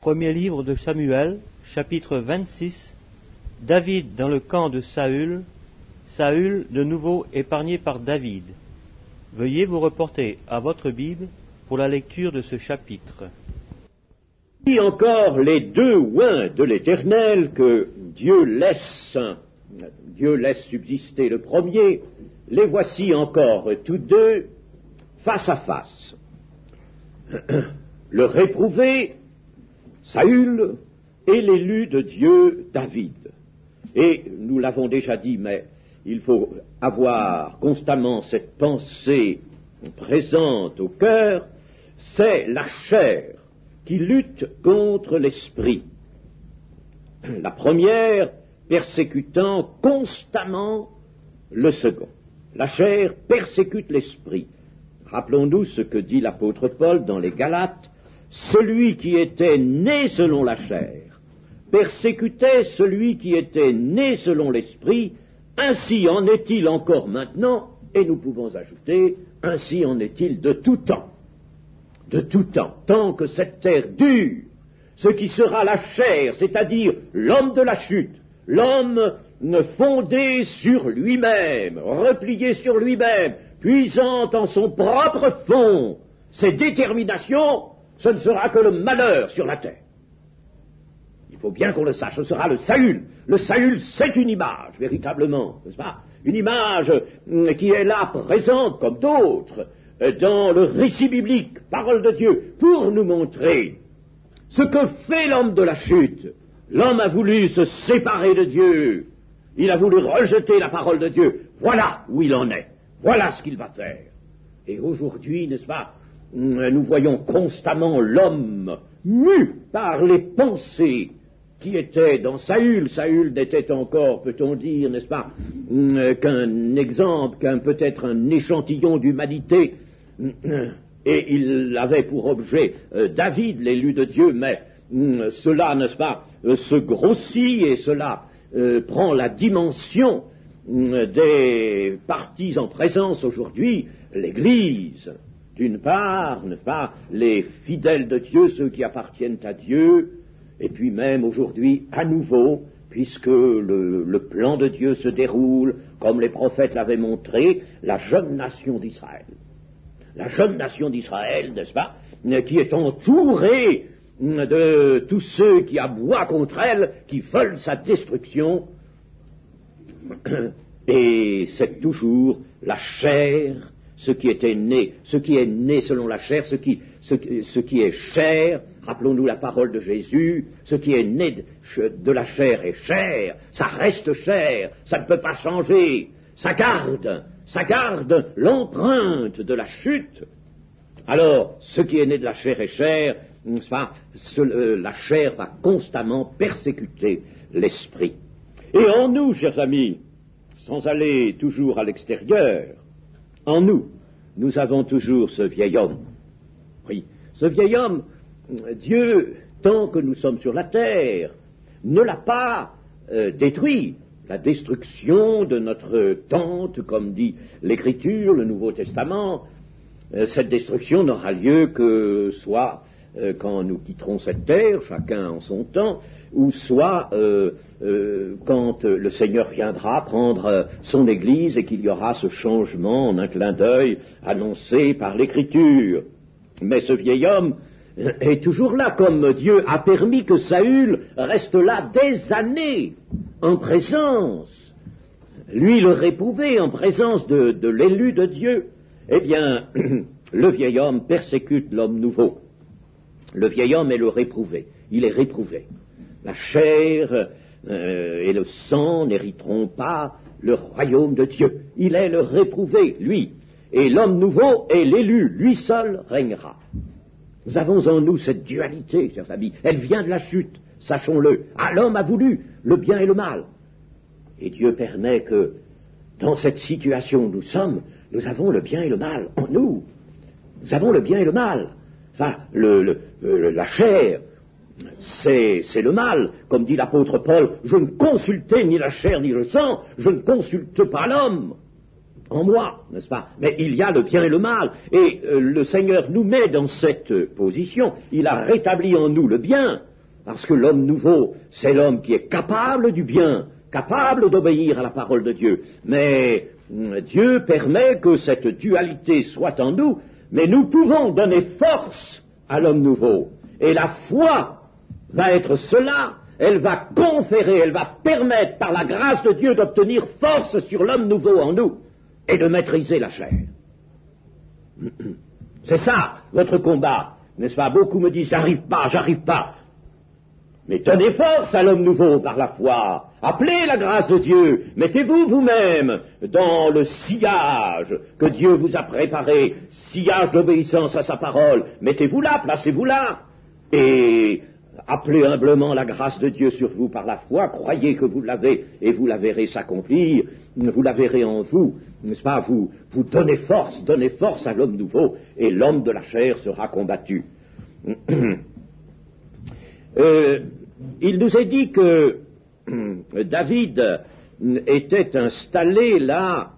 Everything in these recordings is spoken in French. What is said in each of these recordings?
Premier livre de Samuel, chapitre 26. David dans le camp de Saül. Saül de nouveau épargné par David. Veuillez vous reporter à votre Bible pour la lecture de ce chapitre. Et encore les deux oins de l'Éternel que Dieu laisse subsister le premier, les voici encore tous deux face à face. Le réprouvé, Saül, et l'élu de Dieu, David. Et nous l'avons déjà dit, mais il faut avoir constamment cette pensée présente au cœur, c'est la chair qui lutte contre l'esprit. La première persécutant constamment le second. La chair persécute l'esprit. Rappelons-nous ce que dit l'apôtre Paul dans les Galates. Celui qui était né selon la chair persécutait celui qui était né selon l'esprit, ainsi en est-il encore maintenant, et nous pouvons ajouter, ainsi en est-il de tout temps. De tout temps, tant que cette terre dure, ce qui sera la chair, c'est-à-dire l'homme de la chute, l'homme fondé sur lui-même, replié sur lui-même, puisant en son propre fond ses déterminations, ce ne sera que le malheur sur la terre. Il faut bien qu'on le sache, ce sera le Saül. Le Saül, c'est une image, véritablement, n'est-ce pas? Une image qui est là, présente comme d'autres, dans le récit biblique, parole de Dieu, pour nous montrer ce que fait l'homme de la chute. L'homme a voulu se séparer de Dieu, il a voulu rejeter la parole de Dieu. Voilà où il en est, voilà ce qu'il va faire. Et aujourd'hui, n'est-ce pas, nous voyons constamment l'homme mu par les pensées qui étaient dans Saül. Saül n'était encore, peut-on dire, n'est-ce pas, qu'un exemple, peut-être un échantillon d'humanité, et il avait pour objet David, l'élu de Dieu, mais cela, n'est-ce pas, se grossit et cela prend la dimension des partis en présence aujourd'hui, l'Église. D'une part, n'est-ce pas, les fidèles de Dieu, ceux qui appartiennent à Dieu, et puis même aujourd'hui, à nouveau, puisque le plan de Dieu se déroule, comme les prophètes l'avaient montré, la jeune nation d'Israël. La jeune nation d'Israël, n'est-ce pas, qui est entourée de tous ceux qui aboient contre elle, qui veulent sa destruction, et c'est toujours la chair, ce qui est né selon la chair, ce qui est chair, rappelons-nous la parole de Jésus, ce qui est né de la chair est chair, ça reste chair, ça ne peut pas changer, ça garde l'empreinte de la chute. Alors, ce qui est né de la chair est chair, la chair va constamment persécuter l'esprit. Et en nous, chers amis, sans aller toujours à l'extérieur, en nous avons toujours ce vieil homme. Oui, ce vieil homme, Dieu, tant que nous sommes sur la terre, ne l'a pas détruit. La destruction de notre tente, comme dit l'Écriture, le Nouveau Testament, cette destruction n'aura lieu que soit quand nous quitterons cette terre, chacun en son temps, ou soit quand le Seigneur viendra prendre son Église et qu'il y aura ce changement en un clin d'œil annoncé par l'Écriture. Mais ce vieil homme est toujours là, comme Dieu a permis que Saül reste là des années, en présence, lui le réprouvé, en présence de l'élu de Dieu. Eh bien, le vieil homme persécute l'homme nouveau. Le vieil homme est le réprouvé, il est réprouvé. La chair et le sang n'hériteront pas le royaume de Dieu. Il est le réprouvé, lui. Et l'homme nouveau est l'élu, lui seul régnera. Nous avons en nous cette dualité, chers amis. Elle vient de la chute, sachons-le. Ah, l'homme a voulu le bien et le mal. Et Dieu permet que, dans cette situation où nous sommes, nous avons le bien et le mal en nous. Nous avons le bien et le mal. Enfin, la chair, c'est le mal. Comme dit l'apôtre Paul, je ne consultais ni la chair ni le sang, je ne consulte pas l'homme. En moi, n'est-ce pas? Mais il y a le bien et le mal. Et le Seigneur nous met dans cette position. Il a rétabli en nous le bien. Parce que l'homme nouveau, c'est l'homme qui est capable du bien, capable d'obéir à la parole de Dieu. Mais Dieu permet que cette dualité soit en nous, mais nous pouvons donner force à l'homme nouveau. Et la foi va être cela, elle va conférer, elle va permettre par la grâce de Dieu d'obtenir force sur l'homme nouveau en nous et de maîtriser la chair. C'est ça, votre combat, n'est-ce pas? Beaucoup me disent, j'arrive pas. Mais donnez force à l'homme nouveau par la foi. Appelez la grâce de Dieu. Mettez-vous vous-même dans le sillage que Dieu vous a préparé, sillage d'obéissance à sa parole. Mettez-vous là, placez-vous là. Et appelez humblement la grâce de Dieu sur vous par la foi. Croyez que vous l'avez et vous la verrez s'accomplir. Vous la verrez en vous. N'est-ce pas? Vous donnez force à l'homme nouveau et l'homme de la chair sera combattu. Il nous est dit que David était installé là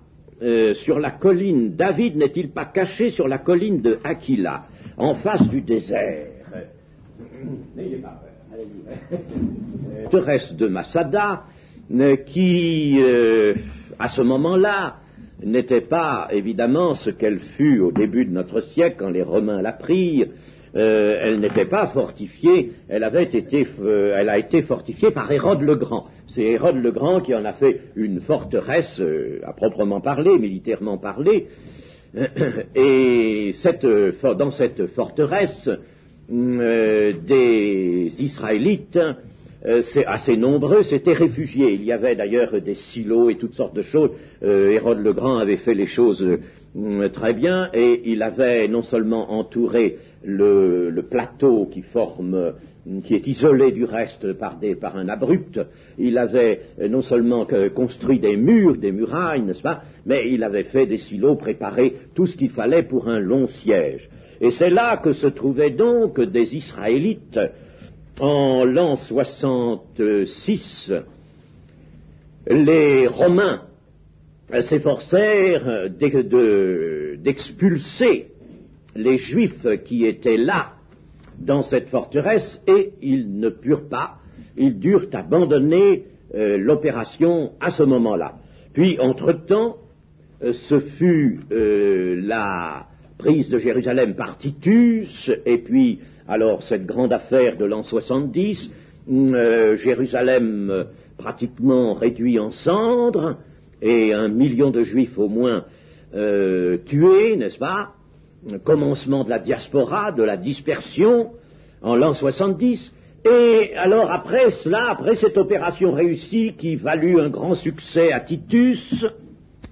sur la colline. David n'est-il pas caché sur la colline de Aquila, en face du désert? N'ayez pas peur, allez-y. Forteresse de Masada, qui à ce moment-là n'était pas évidemment ce qu'elle fut au début de notre siècle quand les Romains la prirent. Elle n'était pas fortifiée, elle a été fortifiée par Hérode le Grand. C'est Hérode le Grand qui en a fait une forteresse à proprement parler, militairement parler. Et dans cette forteresse, des Israélites, c'est assez nombreux, s'étaient réfugiés. Il y avait d'ailleurs des silos et toutes sortes de choses. Hérode le Grand avait fait les choses très bien, et il avait non seulement entouré le plateau qui est isolé du reste par un abrupt, il avait non seulement construit des murs, des murailles, n'est-ce pas, mais il avait fait des silos, préparé tout ce qu'il fallait pour un long siège. Et c'est là que se trouvaient donc des Israélites en l'an 66. Les Romains s'efforcèrent d'expulser les Juifs qui étaient là dans cette forteresse, et ils ne purent pas, ils durent abandonner l'opération à ce moment-là. Puis, entre-temps, ce fut la prise de Jérusalem par Titus, et puis, alors, cette grande affaire de l'an 70, Jérusalem pratiquement réduit en cendres, et 1 million de Juifs au moins tués, n'est-ce pas? Commencement de la diaspora, de la dispersion, en l'an 70. Et alors après cela, après cette opération réussie qui valut un grand succès à Titus,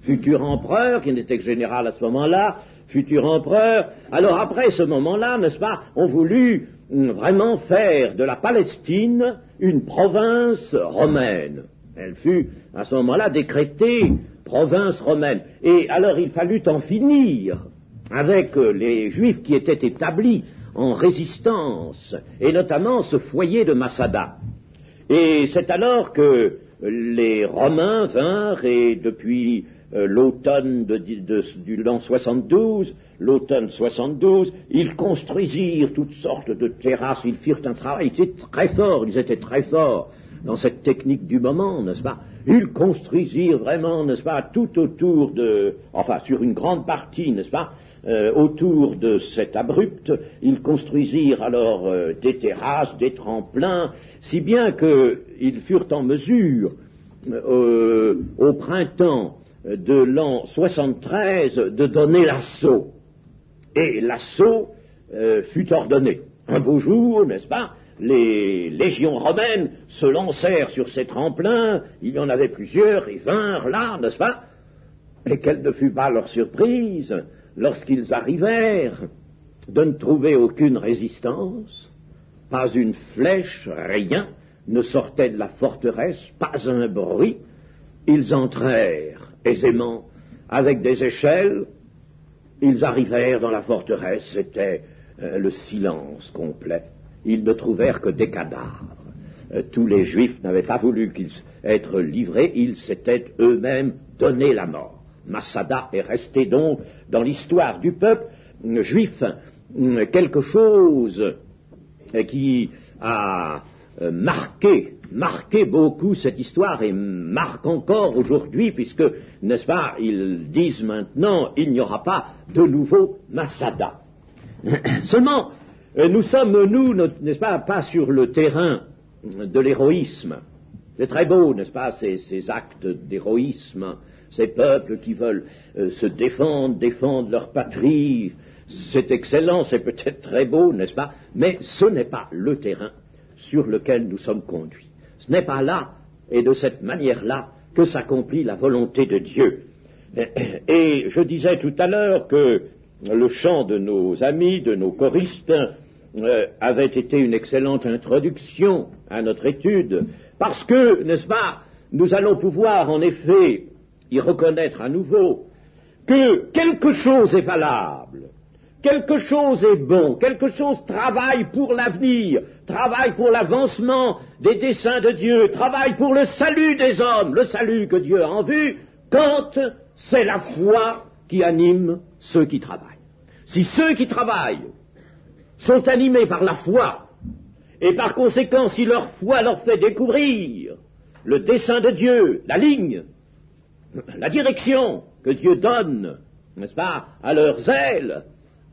futur empereur, qui n'était que général à ce moment-là, futur empereur, alors après ce moment-là, n'est-ce pas, on voulut vraiment faire de la Palestine une province romaine. Elle fut à ce moment-là décrétée province romaine. Et alors il fallut en finir avec les Juifs qui étaient établis en résistance, et notamment ce foyer de Masada. Et c'est alors que les Romains vinrent, et depuis l'automne du l'an 72, l'automne 72, ils construisirent toutes sortes de terrasses, ils firent un travail, ils étaient très forts dans cette technique du moment, n'est-ce pas? Ils construisirent vraiment, n'est-ce pas, tout autour sur une grande partie, n'est-ce pas, autour de cet abrupt, ils construisirent alors des terrasses, des tremplins, si bien qu'ils furent en mesure, au printemps de l'an 73, de donner l'assaut. Et l'assaut fut ordonné. Un beau jour, n'est-ce pas, les légions romaines se lancèrent sur ces tremplins, il y en avait plusieurs, et vinrent là, n'est-ce pas? Et quelle ne fut pas leur surprise, lorsqu'ils arrivèrent, de ne trouver aucune résistance, pas une flèche, rien ne sortait de la forteresse, pas un bruit. Ils entrèrent aisément avec des échelles, ils arrivèrent dans la forteresse, c'était le silence complet. Ils ne trouvèrent que des cadavres. Tous les Juifs n'avaient pas voulu être livrés, ils s'étaient eux-mêmes donné la mort. Masada est resté donc dans l'histoire du peuple juif quelque chose qui a marqué beaucoup cette histoire et marque encore aujourd'hui, puisque, n'est-ce pas, ils disent maintenant, il n'y aura pas de nouveau Masada. Seulement, nous sommes, nous, n'est-ce pas sur le terrain de l'héroïsme. C'est très beau, n'est-ce pas, ces actes d'héroïsme, ces peuples qui veulent se défendre leur patrie. C'est excellent, c'est peut-être très beau, n'est-ce pas, mais ce n'est pas le terrain sur lequel nous sommes conduits. Ce n'est pas là, et de cette manière-là, que s'accomplit la volonté de Dieu. Et je disais tout à l'heure que le chant de nos amis, de nos choristes, avait été une excellente introduction à notre étude, parce que, n'est-ce pas, nous allons pouvoir en effet y reconnaître à nouveau que quelque chose est valable, quelque chose est bon, quelque chose travaille pour l'avenir, travaille pour l'avancement des desseins de Dieu, travaille pour le salut des hommes, le salut que Dieu a en vue, quand c'est la foi qui anime ceux qui travaillent. Si ceux qui travaillent sont animés par la foi, et par conséquent, si leur foi leur fait découvrir le dessein de Dieu, la ligne, la direction que Dieu donne, n'est-ce pas, à leurs ailes,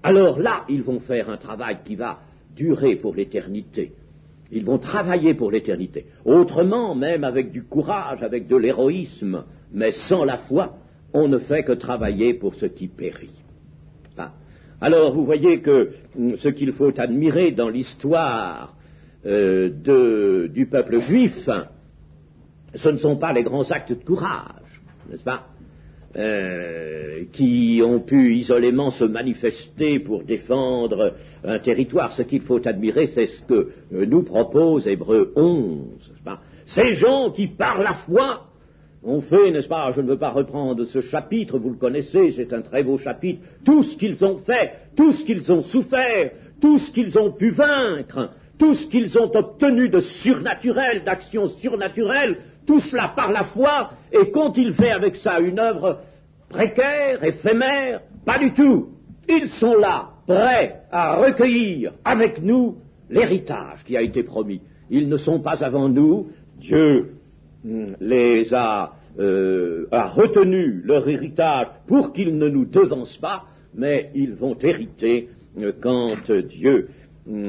alors là, ils vont faire un travail qui va durer pour l'éternité. Ils vont travailler pour l'éternité. Autrement, même avec du courage, avec de l'héroïsme, mais sans la foi, on ne fait que travailler pour ce qui périt. Alors, vous voyez que ce qu'il faut admirer dans l'histoire du peuple juif, ce ne sont pas les grands actes de courage, n'est-ce pas, qui ont pu isolément se manifester pour défendre un territoire. Ce qu'il faut admirer, c'est ce que nous propose Hébreux 11, n'est-ce pas, ces gens qui, par la foi, ont fait, n'est-ce pas, je ne veux pas reprendre ce chapitre, vous le connaissez, c'est un très beau chapitre, tout ce qu'ils ont fait, tout ce qu'ils ont souffert, tout ce qu'ils ont pu vaincre, tout ce qu'ils ont obtenu de surnaturel, d'actions surnaturelles, tout cela par la foi, et qu'ont-ils fait avec ça? Une œuvre précaire, éphémère? Pas du tout. Ils sont là, prêts à recueillir avec nous l'héritage qui a été promis. Ils ne sont pas avant nous, Dieu les a retenu leur héritage pour qu'ils ne nous devancent pas, mais ils vont hériter quand Dieu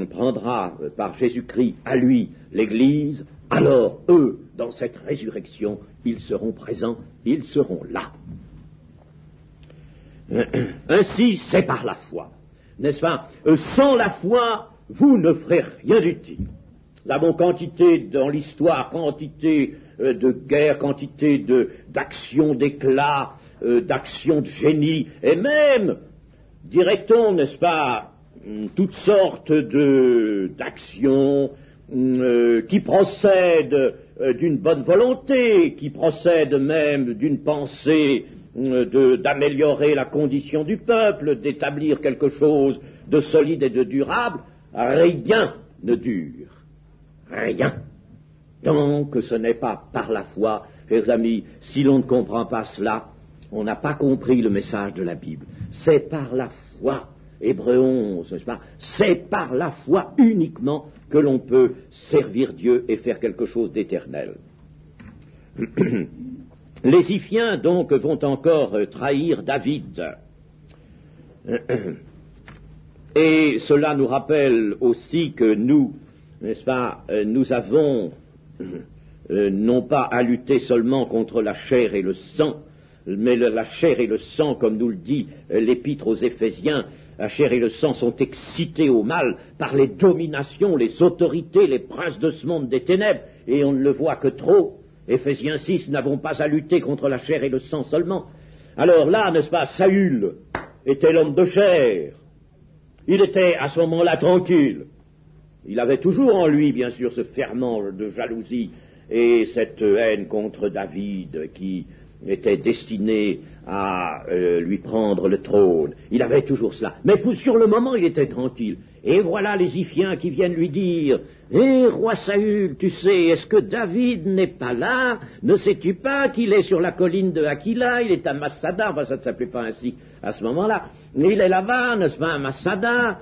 prendra par Jésus-Christ à lui l'Église. Alors eux, dans cette résurrection, ils seront présents, ils seront là. Ainsi, c'est par la foi, n'est-ce pas? Sans la foi, vous ne ferez rien d'utile. Nous avons quantité dans l'histoire, quantité de guerres, quantité d'actions d'éclat, d'actions de génie, et même, dirait-on, n'est-ce pas, toutes sortes d'actions qui procèdent d'une bonne volonté, qui procèdent même d'une pensée d'améliorer la condition du peuple, d'établir quelque chose de solide et de durable. Rien ne dure. Rien. Tant que ce n'est pas par la foi, chers amis, si l'on ne comprend pas cela, on n'a pas compris le message de la Bible. C'est par la foi, Hébreux 11, n'est-ce pas? C'est par la foi uniquement que l'on peut servir Dieu et faire quelque chose d'éternel. Les Ziphiens, donc, vont encore trahir David. Et cela nous rappelle aussi que nous, n'est-ce pas, nous avons non pas à lutter seulement contre la chair et le sang, mais la chair et le sang, comme nous le dit l'épître aux Éphésiens, la chair et le sang sont excités au mal par les dominations, les autorités, les princes de ce monde des ténèbres, et on ne le voit que trop. Éphésiens 6, nous n'avons pas à lutter contre la chair et le sang seulement. Alors là, n'est-ce pas, Saül était l'homme de chair. Il était à ce moment-là tranquille. Il avait toujours en lui, bien sûr, ce ferment de jalousie et cette haine contre David qui était destiné à lui prendre le trône. Il avait toujours cela. Mais sur le moment, il était tranquille. Et voilà les Ziphiens qui viennent lui dire « Eh, roi Saül, tu sais, est-ce que David n'est pas là? Ne sais-tu pas qu'il est sur la colline de Aquila? Il est à Massada. » Enfin, ça ne s'appelait pas ainsi à ce moment-là. Il est là-bas, n'est-ce pas, à Massada.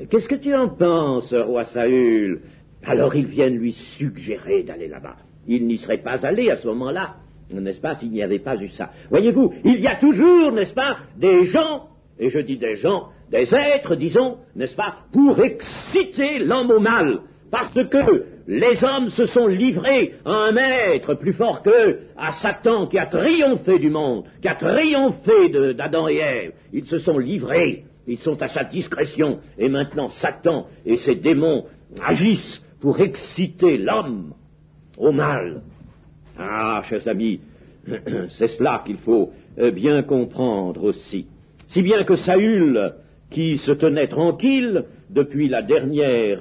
Qu'est-ce que tu en penses, roi Saül? Alors ils viennent lui suggérer d'aller là-bas. Il n'y serait pas allé à ce moment-là, n'est-ce pas, s'il n'y avait pas eu ça. Voyez-vous, il y a toujours, n'est-ce pas, des gens, et je dis des gens, des êtres, disons, n'est-ce pas, pour exciter l'homme au mal, parce que les hommes se sont livrés à un maître plus fort qu'eux, à Satan qui a triomphé du monde, qui a triomphé d'Adam et Ève. Ils se sont livrés, ils sont à sa discrétion, et maintenant Satan et ses démons agissent pour exciter l'homme au mal. Ah, chers amis, c'est cela qu'il faut bien comprendre aussi. Si bien que Saül, qui se tenait tranquille depuis la dernière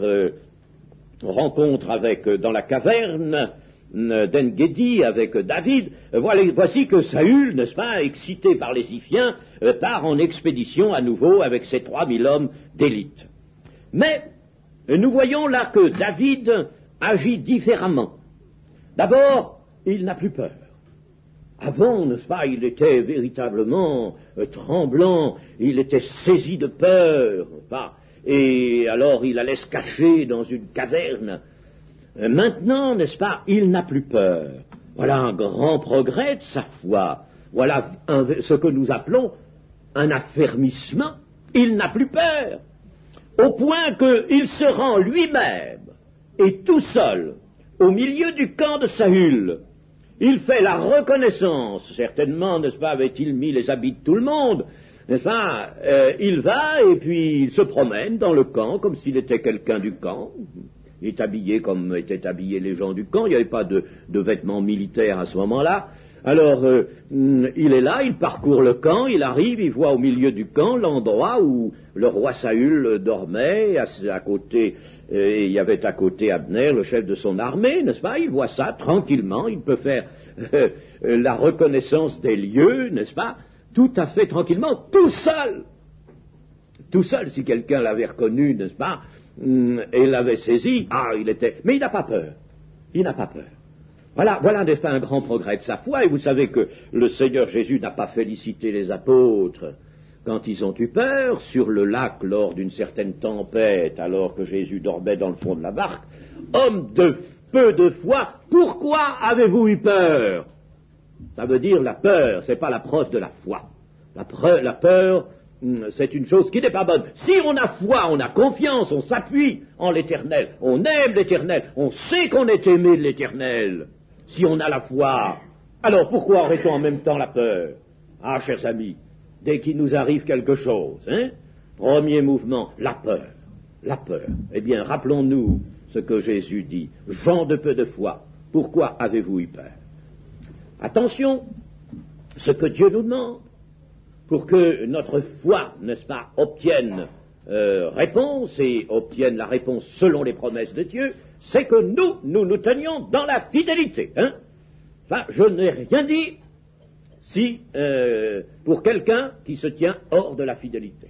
rencontre dans la caverne d'En-Gedi avec David, voici que Saül, n'est-ce pas, excité par les Ziphiens, part en expédition à nouveau avec ses 3000 hommes d'élite. Mais nous voyons là que David agit différemment. D'abord, il n'a plus peur. Avant, n'est-ce pas, il était véritablement tremblant, il était saisi de peur, pas, et alors il allait se cacher dans une caverne. Maintenant, n'est-ce pas, il n'a plus peur. Voilà un grand progrès de sa foi. Voilà ce que nous appelons un affermissement. Il n'a plus peur. Au point qu'il se rend lui-même, et tout seul, au milieu du camp de Saül. Il fait la reconnaissance, certainement, n'est-ce pas, avait-il mis les habits de tout le monde, n'est-ce pas, il va et puis il se promène dans le camp comme s'il était quelqu'un du camp. Il est habillé comme étaient habillés les gens du camp, il n'y avait pas de vêtements militaires à ce moment-là. Alors, il est là, il parcourt le camp, il arrive, il voit au milieu du camp l'endroit où le roi Saül dormait, à côté, et il y avait à côté Abner, le chef de son armée, n'est-ce pas? Il voit ça tranquillement, il peut faire la reconnaissance des lieux, n'est-ce pas? Tout à fait tranquillement, tout seul. Tout seul, si quelqu'un l'avait reconnu, n'est-ce pas? Et l'avait saisi, mais il n'a pas peur. Il n'a pas peur. Voilà, n'est-ce pas, un grand progrès de sa foi, et vous savez que le Seigneur Jésus n'a pas félicité les apôtres quand ils ont eu peur sur le lac lors d'une certaine tempête, alors que Jésus dormait dans le fond de la barque. Homme de peu de foi, pourquoi avez-vous eu peur? Ça veut dire la peur, c'est pas la preuve de la foi. La peur, c'est une chose qui n'est pas bonne. Si on a foi, on a confiance, on s'appuie en l'Éternel, on aime l'Éternel, on sait qu'on est aimé de l'Éternel. Si on a la foi, alors pourquoi aurait-on en même temps la peur? Ah, chers amis, dès qu'il nous arrive quelque chose, premier mouvement, la peur, la peur. Eh bien, rappelons-nous ce que Jésus dit. Gens de peu de foi, pourquoi avez-vous eu peur? Attention, ce que Dieu nous demande, pour que notre foi, n'est-ce pas, obtienne réponse et obtienne la réponse selon les promesses de Dieu, c'est que nous tenions dans la fidélité. Enfin, je n'ai rien dit pour quelqu'un qui se tient hors de la fidélité.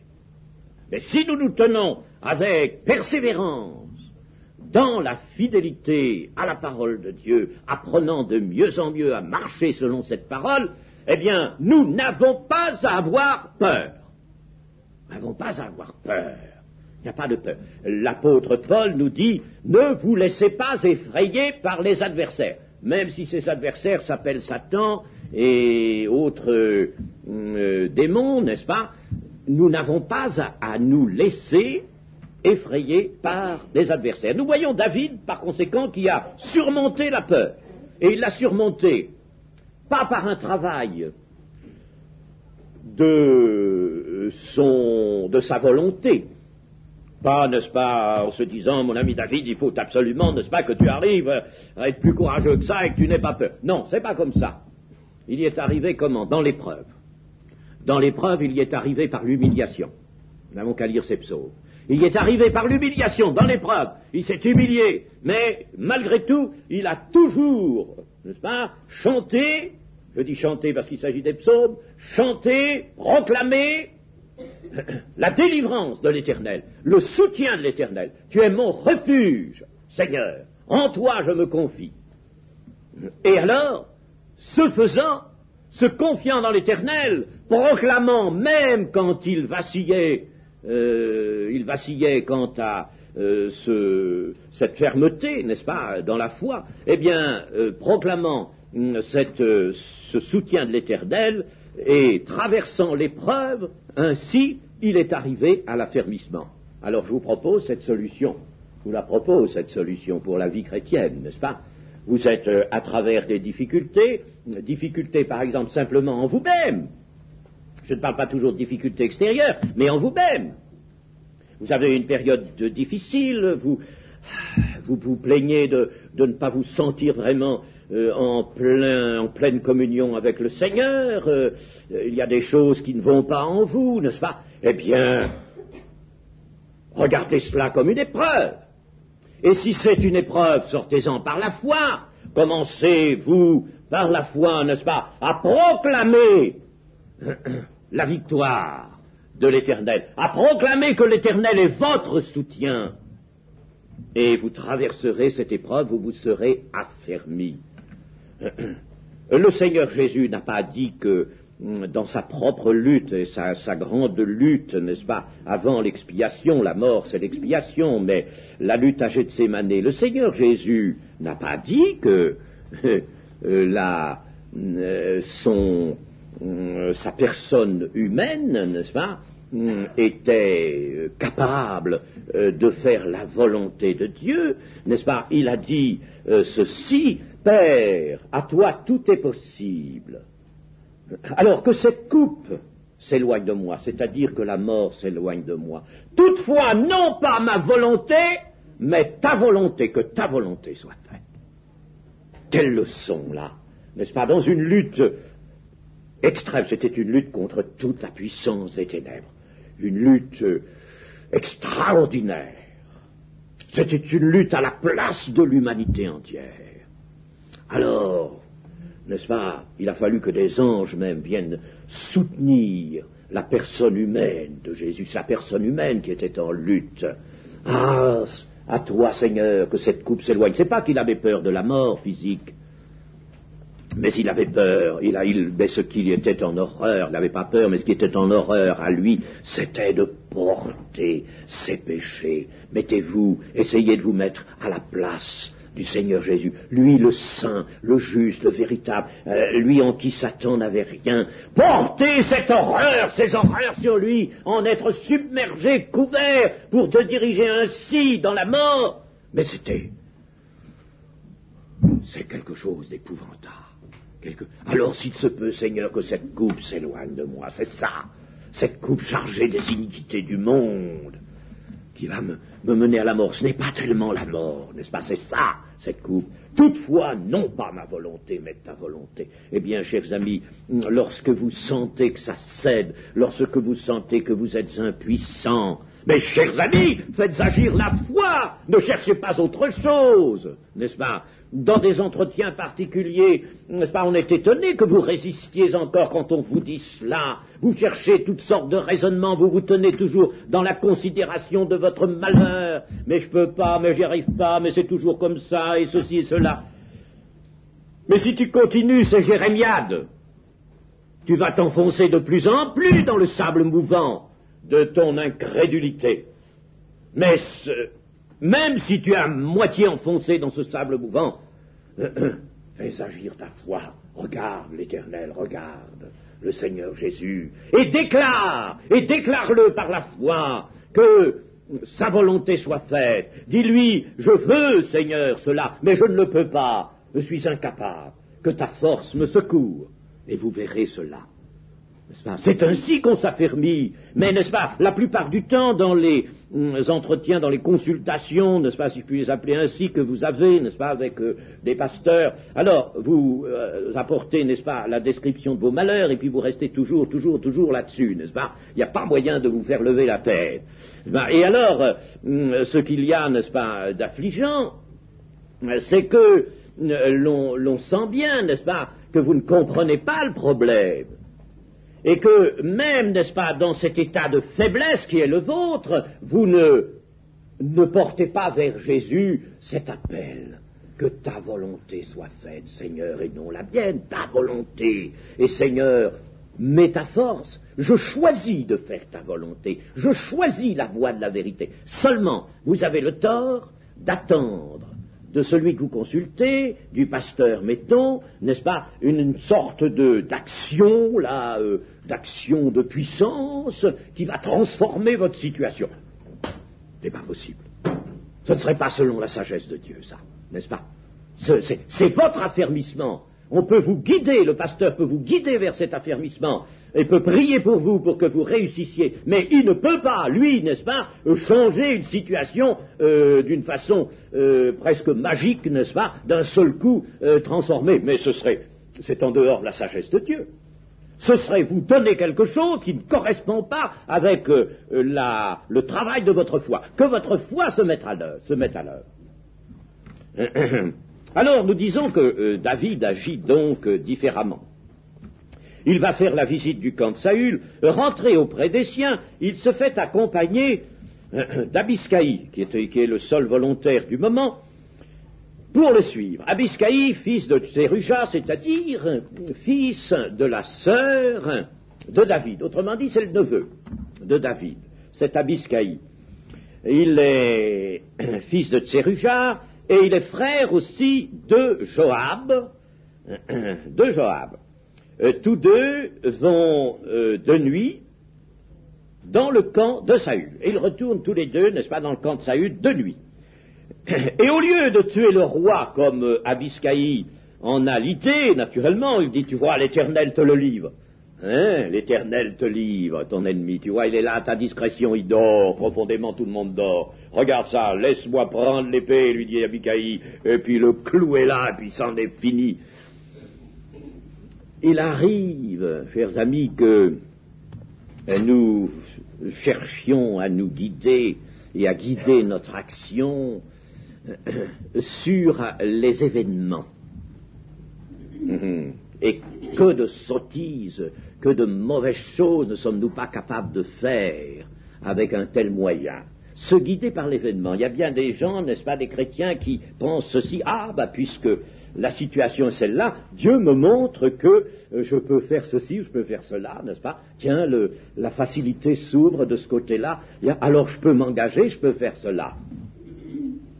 Mais si nous nous tenons avec persévérance dans la fidélité à la parole de Dieu, apprenant de mieux en mieux à marcher selon cette parole, eh bien, nous n'avons pas à avoir peur. Nous n'avons pas à avoir peur. Il n'y a pas de peur. L'apôtre Paul nous dit, ne vous laissez pas effrayer par les adversaires. Même si ces adversaires s'appellent Satan et autres démons, n'est-ce pas? Nous n'avons pas à nous laisser effrayer par les adversaires. Nous voyons David, par conséquent, qui a surmonté la peur. Et il l'a surmonté, pas par un travail de sa volonté, pas, n'est-ce pas, en se disant, mon ami David, il faut absolument, n'est-ce pas, que tu arrives à être plus courageux que ça et que tu n'aies pas peur. Non, c'est pas comme ça. Il y est arrivé comment? Dans l'épreuve. Dans l'épreuve, il y est arrivé par l'humiliation. Nous n'avons qu'à lire ces psaumes. Il y est arrivé par l'humiliation, dans l'épreuve. Il s'est humilié, mais malgré tout, il a toujours, n'est-ce pas, chanté, je dis chanter parce qu'il s'agit des psaumes, chanté, proclamé la délivrance de l'Éternel, le soutien de l'Éternel. Tu es mon refuge, Seigneur, en toi je me confie. Et alors, ce faisant, se confiant dans l'Éternel, proclamant même quand il vacillait quant à cette fermeté, n'est-ce pas, dans la foi, eh bien, proclamant ce soutien de l'Éternel et traversant l'épreuve, ainsi, il est arrivé à l'affermissement. Alors je vous propose cette solution. Je vous la propose, cette solution pour la vie chrétienne, n'est-ce pas? Vous êtes à travers des difficultés par exemple simplement en vous-même. Je ne parle pas toujours de difficultés extérieures, mais en vous-même. Vous avez une période difficile, vous vous plaignez de ne pas vous sentir vraiment en pleine communion avec le Seigneur, il y a des choses qui ne vont pas en vous, n'est-ce pas? Eh bien, regardez cela comme une épreuve. Et si c'est une épreuve, sortez-en par la foi. Commencez-vous par la foi, n'est-ce pas, à proclamer la victoire de l'Éternel, à proclamer que l'Éternel est votre soutien. Et vous traverserez cette épreuve où vous serez affermis. Le Seigneur Jésus n'a pas dit que dans sa propre lutte, et sa grande lutte, n'est-ce pas, avant l'expiation, la mort c'est l'expiation, mais la lutte à Gethsémanée, le Seigneur Jésus n'a pas dit que sa personne humaine, n'est-ce pas, était capable de faire la volonté de Dieu, n'est-ce pas? Il a dit ceci: Père, à toi tout est possible. Alors que cette coupe s'éloigne de moi, c'est-à-dire que la mort s'éloigne de moi. Toutefois, non pas ma volonté, mais ta volonté, que ta volonté soit faite. Quelle leçon, là, n'est-ce pas? Dans une lutte extrême, c'était une lutte contre toute la puissance des ténèbres, une lutte extraordinaire. C'était une lutte à la place de l'humanité entière. Alors, n'est-ce pas, il a fallu que des anges même viennent soutenir la personne humaine de Jésus, sa personne humaine qui était en lutte. Ah, à toi, Seigneur, que cette coupe s'éloigne. C'est pas qu'il avait peur de la mort physique, mais il avait peur, mais ce qui était en horreur, il n'avait pas peur, mais ce qui était en horreur à lui, c'était de porter ses péchés. Mettez-vous, essayez de vous mettre à la place du Seigneur Jésus, lui le saint, le juste, le véritable, lui en qui Satan n'avait rien. Portez cette horreur, ces horreurs sur lui, en être submergé, couvert, pour te diriger ainsi dans la mort. Mais c'est quelque chose d'épouvantable. Alors s'il se peut, Seigneur, que cette coupe s'éloigne de moi, c'est ça, cette coupe chargée des iniquités du monde, qui va me mener à la mort. Ce n'est pas tellement la mort, n'est-ce pas? C'est ça, cette coupe. Toutefois, non pas ma volonté, mais ta volonté. Eh bien, chers amis, lorsque vous sentez que ça cède, lorsque vous sentez que vous êtes impuissants, mais chers amis, faites agir la foi, ne cherchez pas autre chose, n'est-ce pas? Dans des entretiens particuliers, n'est-ce pas, on est étonné que vous résistiez encore quand on vous dit cela. Vous cherchez toutes sortes de raisonnements, vous vous tenez toujours dans la considération de votre malheur. Mais je peux pas, mais j'y arrive pas, mais c'est toujours comme ça, et ceci et cela. Mais si tu continues ces jérémiades, tu vas t'enfoncer de plus en plus dans le sable mouvant de ton incrédulité. Mais même si tu es à moitié enfoncé dans ce sable mouvant, fais agir ta foi. Regarde l'Éternel, regarde le Seigneur Jésus, et déclare-le par la foi, que sa volonté soit faite. Dis-lui, je veux, Seigneur, cela, mais je ne le peux pas, je suis incapable, que ta force me secourt, et vous verrez cela. N'est-ce pas? C'est ainsi qu'on s'affermit, mais n'est-ce pas, la plupart du temps dans les entretiens, dans les consultations, n'est-ce pas, si je puis les appeler ainsi, que vous avez, n'est-ce pas, avec des pasteurs, alors vous apportez, n'est-ce pas, la description de vos malheurs, et puis vous restez toujours là-dessus, n'est-ce pas? Il n'y a pas moyen de vous faire lever la tête. Et alors, ce qu'il y a, n'est-ce pas, d'affligeant, c'est que l'on sent bien, n'est-ce pas, que vous ne comprenez pas le problème. Et que même, n'est-ce pas, dans cet état de faiblesse qui est le vôtre, vous ne portez pas vers Jésus cet appel. Que ta volonté soit faite, Seigneur, et non la mienne, ta volonté. Et Seigneur, mets ta force, je choisis de faire ta volonté, je choisis la voie de la vérité. Seulement, vous avez le tort d'attendre de celui que vous consultez, du pasteur, mettons, n'est-ce pas, une sorte d'action, d'action de puissance qui va transformer votre situation. C'est pas possible. Ce ne serait pas selon la sagesse de Dieu, ça, n'est-ce pas? C'est votre affermissement. On peut vous guider, le pasteur peut vous guider vers cet affermissement, et peut prier pour vous pour que vous réussissiez, mais il ne peut pas, lui, n'est-ce pas, changer une situation d'une façon presque magique, n'est-ce pas, d'un seul coup transformée. Mais c'est en dehors de la sagesse de Dieu. Ce serait vous donner quelque chose qui ne correspond pas avec le travail de votre foi. Que votre foi se mette à l'œuvre. Alors, nous disons que David agit donc différemment. Il va faire la visite du camp de Saül, rentrer auprès des siens, il se fait accompagner d'Abiscaï, qui est le seul volontaire du moment, pour le suivre. Abiscaï, fils de Tséruja, c'est-à-dire fils de la sœur de David. Autrement dit, c'est le neveu de David, c'est Abiscaï. Il est fils de Tséruja, et il est frère aussi de Joab. Tous deux vont de nuit dans le camp de Saül. Et ils retournent tous les deux, n'est-ce pas, dans le camp de Saül de nuit. Et au lieu de tuer le roi comme Abiscaï en a l'idée, naturellement, il dit, tu vois, l'Éternel te le livre. Hein, l'Éternel te livre, ton ennemi, tu vois, il est là à ta discrétion, il dort, profondément tout le monde dort. Regarde ça, laisse-moi prendre l'épée, lui dit Abiscaï, et puis le clouer là, et puis c'en est fini. Il arrive, chers amis, que nous cherchions à nous guider et à guider notre action sur les événements. Et que de sottises, que de mauvaises choses ne sommes-nous pas capables de faire avec un tel moyen? Se guider par l'événement. Il y a bien des gens, n'est-ce pas, des chrétiens qui pensent ceci, puisque la situation est celle-là, Dieu me montre que je peux faire ceci, je peux faire cela, n'est-ce pas? Tiens, la facilité s'ouvre de ce côté-là, alors je peux m'engager, je peux faire cela.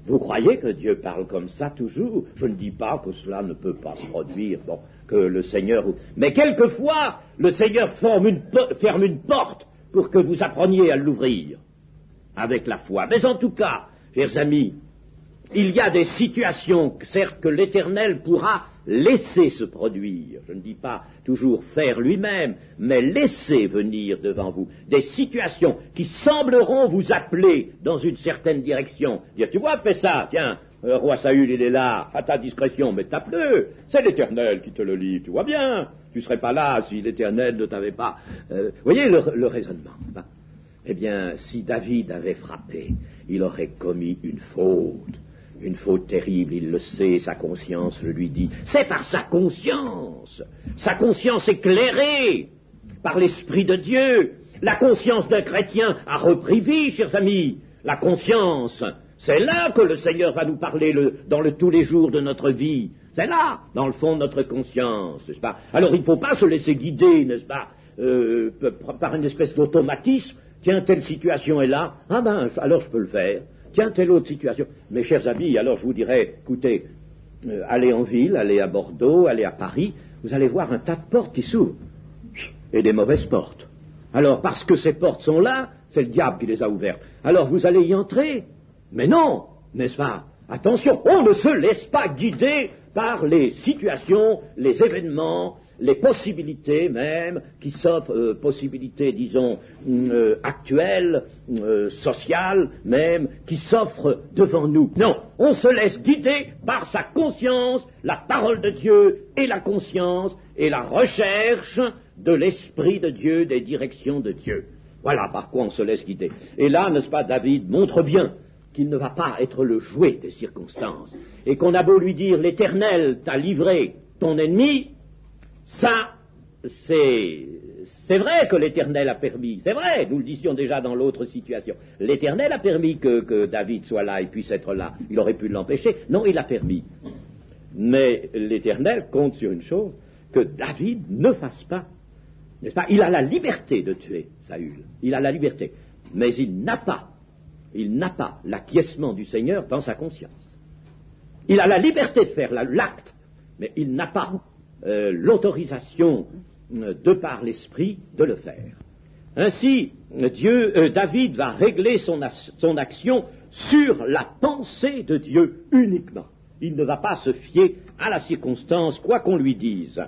Vous croyez que Dieu parle comme ça toujours? Je ne dis pas que cela ne peut pas se produire, que le Seigneur... Mais quelquefois, le Seigneur ferme une porte pour que vous appreniez à l'ouvrir avec la foi. Mais en tout cas, chers amis, il y a des situations, certes, que l'Éternel pourra laisser se produire. Je ne dis pas toujours faire lui-même, mais laisser venir devant vous des situations qui sembleront vous appeler dans une certaine direction. Dire, tu vois, fais ça, tiens, roi Saül, il est là, à ta discrétion, mais tape-le, c'est l'Éternel qui te le livre, tu vois bien, tu ne serais pas là si l'Éternel ne t'avait pas... voyez le raisonnement. Eh bien, si David avait frappé, il aurait commis une faute terrible, il le sait, sa conscience le lui dit. C'est par sa conscience éclairée par l'Esprit de Dieu. La conscience d'un chrétien a repris vie, chers amis. La conscience, c'est là que le Seigneur va nous parler dans tous les jours de notre vie. C'est là, dans le fond de notre conscience, n'est-ce pas? Alors il ne faut pas se laisser guider, n'est-ce pas, par une espèce d'automatisme. Tiens, telle situation est là, alors je peux le faire. Tiens, telle autre situation. Mes chers amis, alors je vous dirais, écoutez, allez en ville, allez à Bordeaux, allez à Paris, vous allez voir un tas de portes qui s'ouvrent. Et des mauvaises portes. Alors, parce que ces portes sont là, c'est le diable qui les a ouvertes. Alors vous allez y entrer. Mais non, n'est-ce pas? Attention, on ne se laisse pas guider par les situations, les événements, les possibilités même, qui s'offrent, possibilités, disons, actuelles, sociales même, qui s'offrent devant nous. Non, on se laisse guider par sa conscience, la parole de Dieu et la conscience et la recherche de l'Esprit de Dieu, des directions de Dieu. Voilà par quoi on se laisse guider. Et là, n'est-ce pas, David montre bien qu'il ne va pas être le jouet des circonstances, et qu'on a beau lui dire, l'Éternel t'a livré ton ennemi, ça, c'est vrai que l'Éternel a permis, c'est vrai, nous le disions déjà dans l'autre situation, l'Éternel a permis que David soit là et puisse être là, il aurait pu l'empêcher, non, il a permis. Mais l'Éternel compte sur une chose, que David ne fasse pas n'est-ce pas? Il a la liberté de tuer Saül, il a la liberté, mais il n'a pas l'acquiescement du Seigneur dans sa conscience. Il a la liberté de faire l'acte, mais il n'a pas l'autorisation de par l'Esprit de le faire. Ainsi, David va régler son action sur la pensée de Dieu uniquement. Il ne va pas se fier à la circonstance, quoi qu'on lui dise.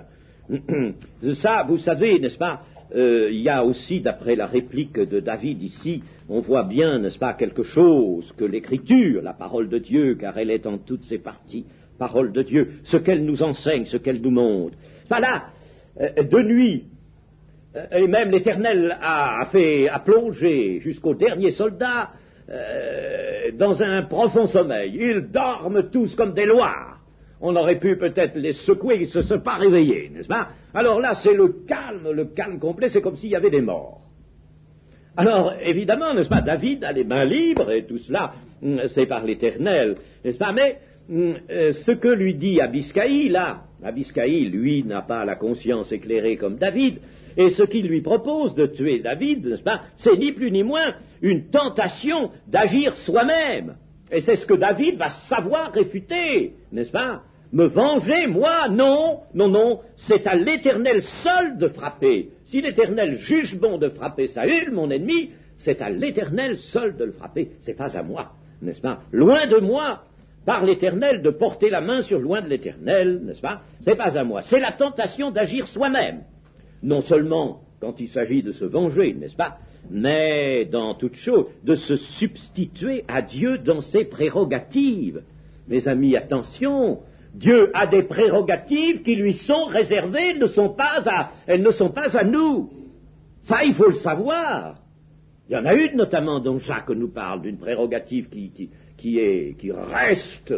Ça, vous savez, n'est-ce pas, il y a aussi, d'après la réplique de David ici, on voit bien, n'est-ce pas, quelque chose que l'Écriture, la parole de Dieu, car elle est en toutes ses parties, parole de Dieu, ce qu'elle nous enseigne, ce qu'elle nous montre. Voilà, de nuit, et même l'Éternel a plongé jusqu'au dernier soldat dans un profond sommeil. Ils dorment tous comme des loirs. On aurait pu peut-être les secouer, ils ne se sont pas réveillés, n'est-ce pas? Alors là, c'est le calme complet, c'est comme s'il y avait des morts. Alors, évidemment, n'est-ce pas, David a les mains libres, et tout cela, c'est par l'Éternel, n'est-ce pas? Mais ce que lui dit Abiscaï, là, Abiscaï, lui, n'a pas la conscience éclairée comme David, et ce qu'il lui propose de tuer David, n'est-ce pas, c'est ni plus ni moins une tentation d'agir soi-même. Et c'est ce que David va savoir réfuter, n'est-ce pas? Me venger, moi? Non, c'est à l'Éternel seul de frapper. Si l'Éternel juge bon de frapper Saül, mon ennemi, c'est à l'Éternel seul de le frapper, c'est pas à moi, n'est-ce pas? Loin de moi, par l'Éternel, de porter la main sur loin de l'Éternel, n'est-ce pas? C'est pas à moi. C'est la tentation d'agir soi-même. Non seulement quand il s'agit de se venger, n'est-ce pas? Mais dans toute chose, de se substituer à Dieu dans ses prérogatives. Mes amis, attention, Dieu a des prérogatives qui lui sont réservées, elles ne sont pas à nous. Ça, il faut le savoir. Il y en a une notamment dont Jacques nous parle, d'une prérogative qui reste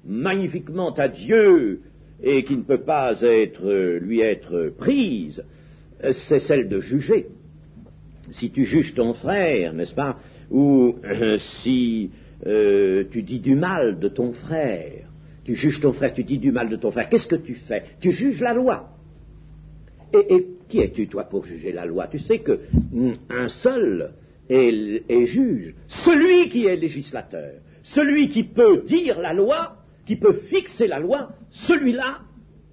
magnifiquement à Dieu et qui ne peut pas lui être prise, c'est celle de juger. Si tu juges ton frère, n'est-ce pas, ou si tu dis du mal de ton frère, tu juges ton frère, tu dis du mal de ton frère, qu'est-ce que tu fais? Tu juges la loi. Et qui es-tu, toi, pour juger la loi? Tu sais que un seul est juge, celui qui est législateur, celui qui peut dire la loi, qui peut fixer la loi, celui-là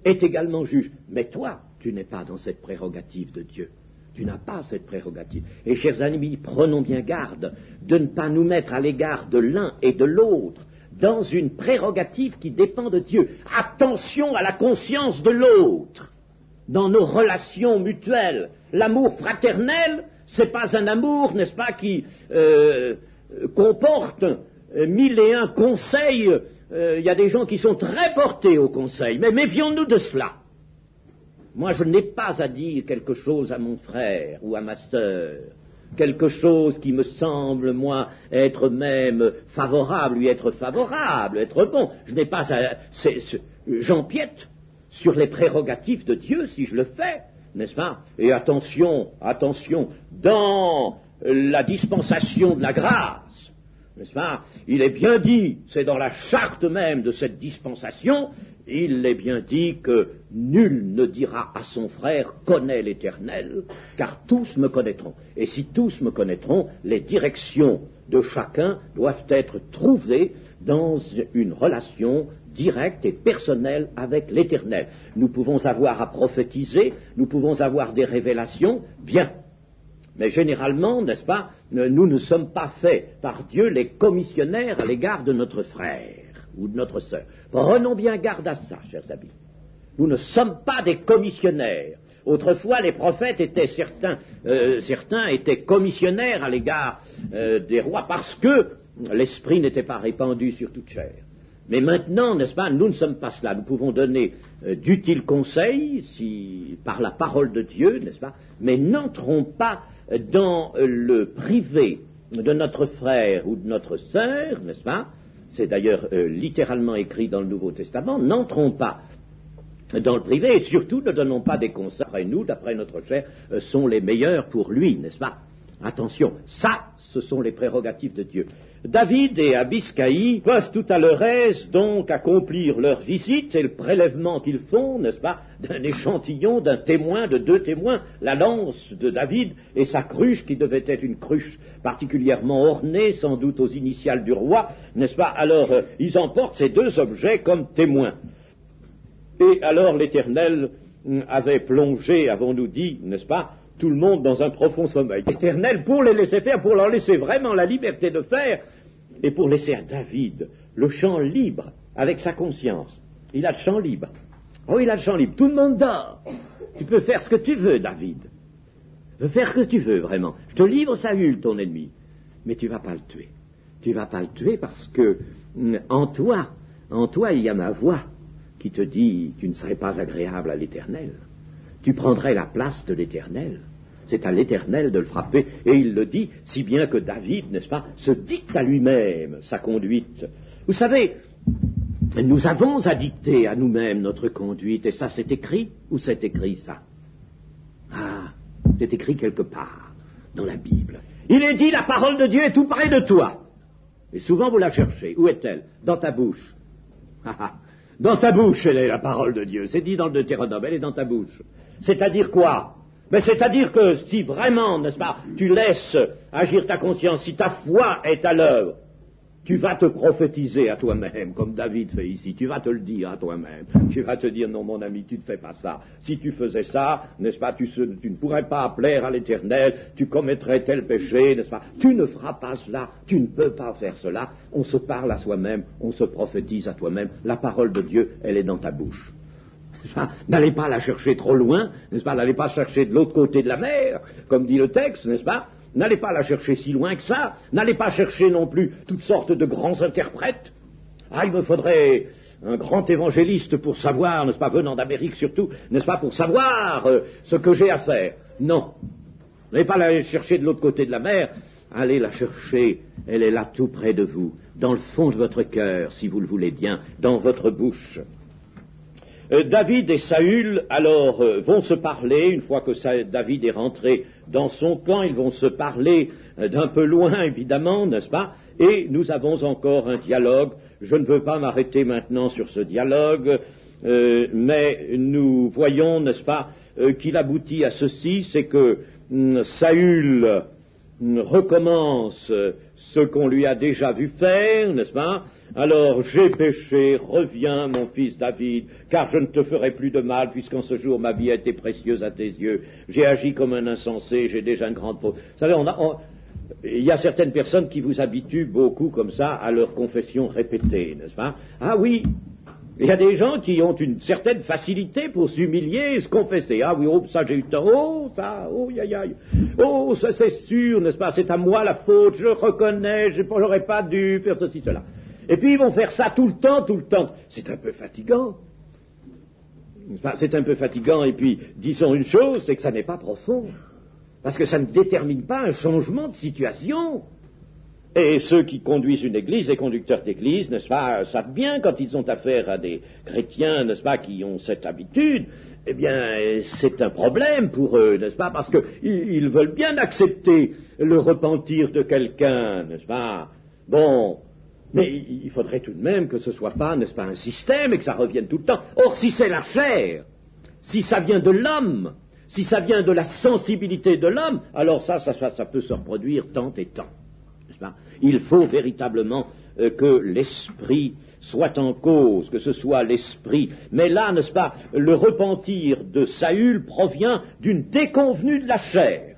est également juge. Mais toi, tu n'es pas dans cette prérogative de Dieu. Tu n'as pas cette prérogative. Et chers amis, prenons bien garde de ne pas nous mettre à l'égard de l'un et de l'autre dans une prérogative qui dépend de Dieu. Attention à la conscience de l'autre dans nos relations mutuelles. L'amour fraternel, c'est pas un amour, n'est-ce pas, qui comporte 1001 conseils. Il y a des gens qui sont très portés au conseil, mais méfions-nous de cela. Moi, je n'ai pas à dire quelque chose à mon frère ou à ma sœur, quelque chose qui me semble, moi, être même favorable, lui être favorable, être bon. Je n'ai pas à... J'empiète sur les prérogatives de Dieu si je le fais, n'est-ce pas? Et attention, dans la dispensation de la grâce, n'est-ce pas? Il est bien dit, c'est dans la charte même de cette dispensation, il est bien dit que nul ne dira à son frère « connais l'Éternel », car tous me connaîtront. Et si tous me connaîtront, les directions de chacun doivent être trouvées dans une relation directe et personnelle avec l'Éternel. Nous pouvons avoir à prophétiser, nous pouvons avoir des révélations, bien. Mais généralement, n'est-ce pas, nous ne sommes pas faits par Dieu les commissionnaires à l'égard de notre frère ou de notre sœur. Prenons bien garde à ça, chers amis. Nous ne sommes pas des commissionnaires. Autrefois, les prophètes étaient certains étaient commissionnaires à l'égard des rois parce que l'esprit n'était pas répandu sur toute chair. Mais maintenant, n'est-ce pas, nous ne sommes pas cela. Nous pouvons donner d'utiles conseils par la parole de Dieu, n'est-ce pas, mais n'entrons pas dans le privé de notre frère ou de notre sœur, n'est-ce pas? C'est d'ailleurs littéralement écrit dans le Nouveau Testament. N'entrons pas dans le privé et surtout ne donnons pas des conseils. Après nous, d'après notre chair, sont les meilleurs pour lui, n'est-ce pas? Attention, ça, ce sont les prérogatives de Dieu. David et Abiscaï peuvent tout à leur aise donc accomplir leur visite et le prélèvement qu'ils font, n'est-ce pas, d'un échantillon, d'un témoin, de 2 témoins, la lance de David et sa cruche qui devait être une cruche particulièrement ornée, sans doute aux initiales du roi, n'est-ce pas. Alors ils emportent ces 2 objets comme témoins. Et alors l'Éternel avait plongé, avons-nous dit, n'est-ce pas, tout le monde dans un profond sommeil. L'Éternel, pour les laisser faire, pour leur laisser vraiment la liberté de faire, et pour laisser à David le champ libre, avec sa conscience. Il a le champ libre. Oh, il a le champ libre. Tout le monde dort. Tu peux faire ce que tu veux, David. Tu peux faire ce que tu veux, vraiment. Je te livre Saül, ton ennemi. Mais tu ne vas pas le tuer. Tu ne vas pas le tuer parce que en toi, il y a ma voix qui te dit, tu ne serais pas agréable à l'Éternel. Tu prendrais la place de l'Éternel. C'est à l'Éternel de le frapper. Et il le dit, si bien que David, n'est-ce pas, se dicte à lui-même sa conduite. Vous savez, nous avons à dicter à nous-mêmes notre conduite, et ça c'est écrit, ou c'est écrit ça? Ah, c'est écrit quelque part dans la Bible. Il est dit, la parole de Dieu est tout près de toi. Et souvent vous la cherchez. Où est-elle? Dans ta bouche. Dans ta bouche, elle est la parole de Dieu. C'est dit dans le Deutéronome, elle est dans ta bouche. C'est-à-dire quoi? Mais c'est-à-dire que si vraiment, n'est-ce pas, tu laisses agir ta conscience, si ta foi est à l'œuvre, tu vas te prophétiser à toi-même, comme David fait ici. Tu vas te le dire à toi-même. Tu vas te dire, non, mon ami, tu ne fais pas ça. Si tu faisais ça, n'est-ce pas, tu ne pourrais pas plaire à l'Éternel, tu commettrais tel péché, n'est-ce pas. Tu ne feras pas cela, tu ne peux pas faire cela. On se parle à soi-même, on se prophétise à toi-même. La parole de Dieu, elle est dans ta bouche. N'allez pas la chercher trop loin, n'est-ce pas, n'allez pas chercher de l'autre côté de la mer, comme dit le texte, n'est-ce pas. N'allez pas la chercher si loin que ça, n'allez pas chercher non plus toutes sortes de grands interprètes. Ah, il me faudrait un grand évangéliste pour savoir, n'est-ce pas, venant d'Amérique surtout, n'est-ce pas, pour savoir ce que j'ai à faire. Non, n'allez pas la chercher de l'autre côté de la mer, allez la chercher, elle est là tout près de vous, dans le fond de votre cœur, si vous le voulez bien, dans votre bouche. David et Saül, alors, vont se parler, une fois que David est rentré dans son camp, ils vont se parler d'un peu loin, évidemment, n'est-ce pas? Et nous avons encore un dialogue. Je ne veux pas m'arrêter maintenant sur ce dialogue, mais nous voyons, n'est-ce pas, qu'il aboutit à ceci, c'est que Saül recommence ce qu'on lui a déjà vu faire, n'est-ce pas? Alors, j'ai péché, reviens, mon fils David, car je ne te ferai plus de mal, puisqu'en ce jour ma vie a été précieuse à tes yeux. J'ai agi comme un insensé, j'ai déjà une grande faute. Vous savez, il y a certaines personnes qui vous habituent beaucoup comme ça à leur confession répétée, n'est-ce pas? Ah oui, il y a des gens qui ont une certaine facilité pour s'humilier et se confesser. Ah oui, oh, ça j'ai eu tort, oh, ça, oh, aïe, aïe, oh, ça c'est sûr, n'est-ce pas? C'est à moi la faute, je reconnais, j'aurais pas dû faire ceci, cela. Et puis ils vont faire ça tout le temps. C'est un peu fatigant. C'est un peu fatigant, et puis disons une chose, c'est que ça n'est pas profond. Parce que ça ne détermine pas un changement de situation. Et ceux qui conduisent une église, les conducteurs d'église, n'est-ce pas, savent bien quand ils ont affaire à des chrétiens, n'est-ce pas, qui ont cette habitude, eh bien, c'est un problème pour eux, n'est-ce pas, parce qu'ils veulent bien accepter le repentir de quelqu'un, n'est-ce pas. Bon, mais il faudrait tout de même que ce soit pas, n'est-ce pas, un système et que ça revienne tout le temps. Or, si c'est la chair, si ça vient de l'homme, si ça vient de la sensibilité de l'homme, alors ça peut se reproduire tant et tant. N'est-ce pas? Il faut véritablement que l'esprit soit en cause, que ce soit l'esprit. Mais là, n'est-ce pas, le repentir de Saül provient d'une déconvenue de la chair.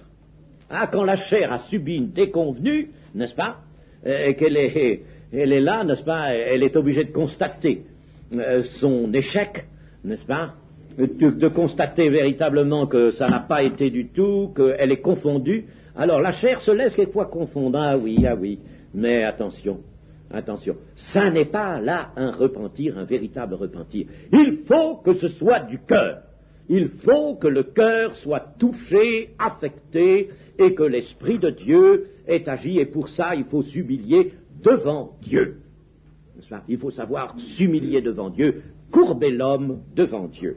Ah, quand la chair a subi une déconvenue, n'est-ce pas, qu'elle est là, n'est-ce pas, elle est obligée de constater son échec, n'est-ce pas, de constater véritablement que ça n'a pas été du tout, qu'elle est confondue. Alors la chair se laisse quelquefois confondre, ah oui, mais attention, ça n'est pas là un repentir, un véritable repentir. Il faut que ce soit du cœur. Il faut que le cœur soit touché, affecté, et que l'Esprit de Dieu ait agi, et pour ça il faut s'humilier devant Dieu. Il faut savoir s'humilier devant Dieu, courber l'homme devant Dieu.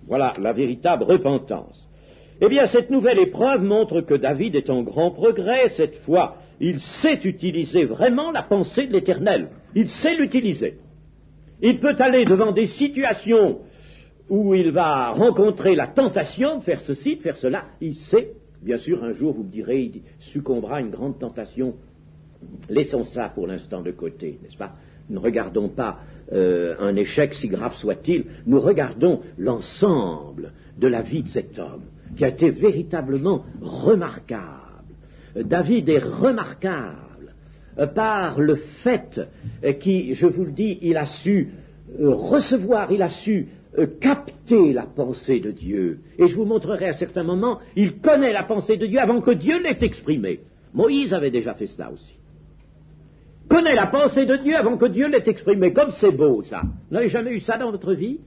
Voilà la véritable repentance. Eh bien, cette nouvelle épreuve montre que David est en grand progrès. Cette fois, il sait utiliser vraiment la pensée de l'Éternel. Il sait l'utiliser. Il peut aller devant des situations où il va rencontrer la tentation de faire ceci, de faire cela. Il sait, bien sûr, un jour vous me direz, il succombera à une grande tentation. Laissons ça pour l'instant de côté, n'est-ce pas? Ne regardons pas un échec, si grave soit-il, nous regardons l'ensemble de la vie de cet homme, qui a été véritablement remarquable. David est remarquable par le fait qu'il, je vous le dis, il a su recevoir, il a su capter la pensée de Dieu. Et je vous montrerai à certains moments, il connaît la pensée de Dieu avant que Dieu l'ait exprimée. Moïse avait déjà fait cela aussi. Connaît la pensée de Dieu avant que Dieu l'ait exprimée. Comme c'est beau, ça. Vous n'avez jamais eu ça dans votre vie?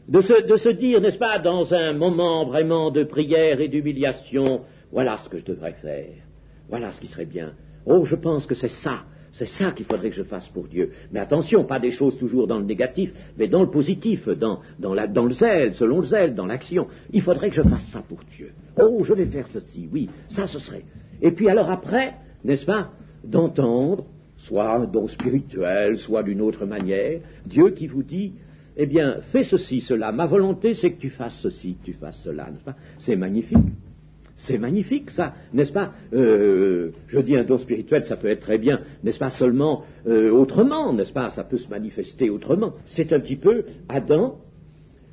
De se dire, n'est-ce pas, dans un moment vraiment de prière et d'humiliation, voilà ce que je devrais faire. Voilà ce qui serait bien. Oh, je pense que c'est ça qu'il faudrait que je fasse pour Dieu. Mais attention, pas des choses toujours dans le négatif, mais dans le positif, dans le zèle, selon le zèle, dans l'action. Il faudrait que je fasse ça pour Dieu. Oh, je vais faire ceci, oui, ça ce serait. Et puis alors après, n'est-ce pas, d'entendre, soit un don spirituel, soit d'une autre manière, Dieu qui vous dit, eh bien, fais ceci, cela, ma volonté c'est que tu fasses ceci, que tu fasses cela, n'est-ce pas? C'est magnifique. C'est magnifique, ça, n'est-ce pas? Je dis un don spirituel, ça peut être très bien, n'est-ce pas, seulement autrement, n'est-ce pas? Ça peut se manifester autrement. C'est un petit peu Adam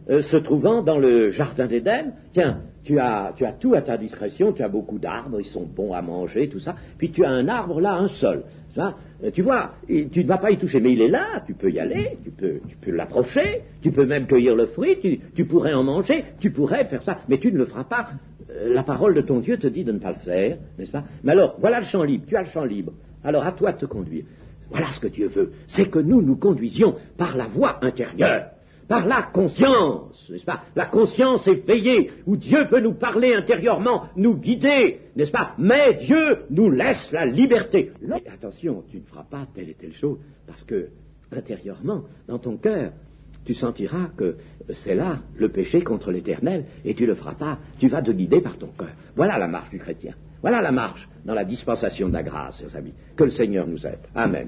se trouvant dans le jardin d'Éden. Tiens, tu as tout à ta discrétion, tu as beaucoup d'arbres, ils sont bons à manger, tout ça, puis tu as un arbre là, un seul. Ça, tu vois, tu ne vas pas y toucher, mais il est là, tu peux y aller, tu peux l'approcher, tu peux même cueillir le fruit, tu pourrais en manger, tu pourrais faire ça, mais tu ne le feras pas. La parole de ton Dieu te dit de ne pas le faire, n'est-ce pas? Mais alors, voilà le champ libre, tu as le champ libre, alors à toi de te conduire. Voilà ce que Dieu veut, c'est que nous conduisions par la voie intérieure. Par la conscience, n'est-ce pas? La conscience éveillée, où Dieu peut nous parler intérieurement, nous guider, n'est-ce pas? Mais Dieu nous laisse la liberté. Mais attention, tu ne feras pas telle et telle chose, parce que, intérieurement, dans ton cœur, tu sentiras que c'est là le péché contre l'Éternel, et tu ne le feras pas, tu vas te guider par ton cœur. Voilà la marche du chrétien. Voilà la marche dans la dispensation de la grâce, chers amis. Que le Seigneur nous aide. Amen.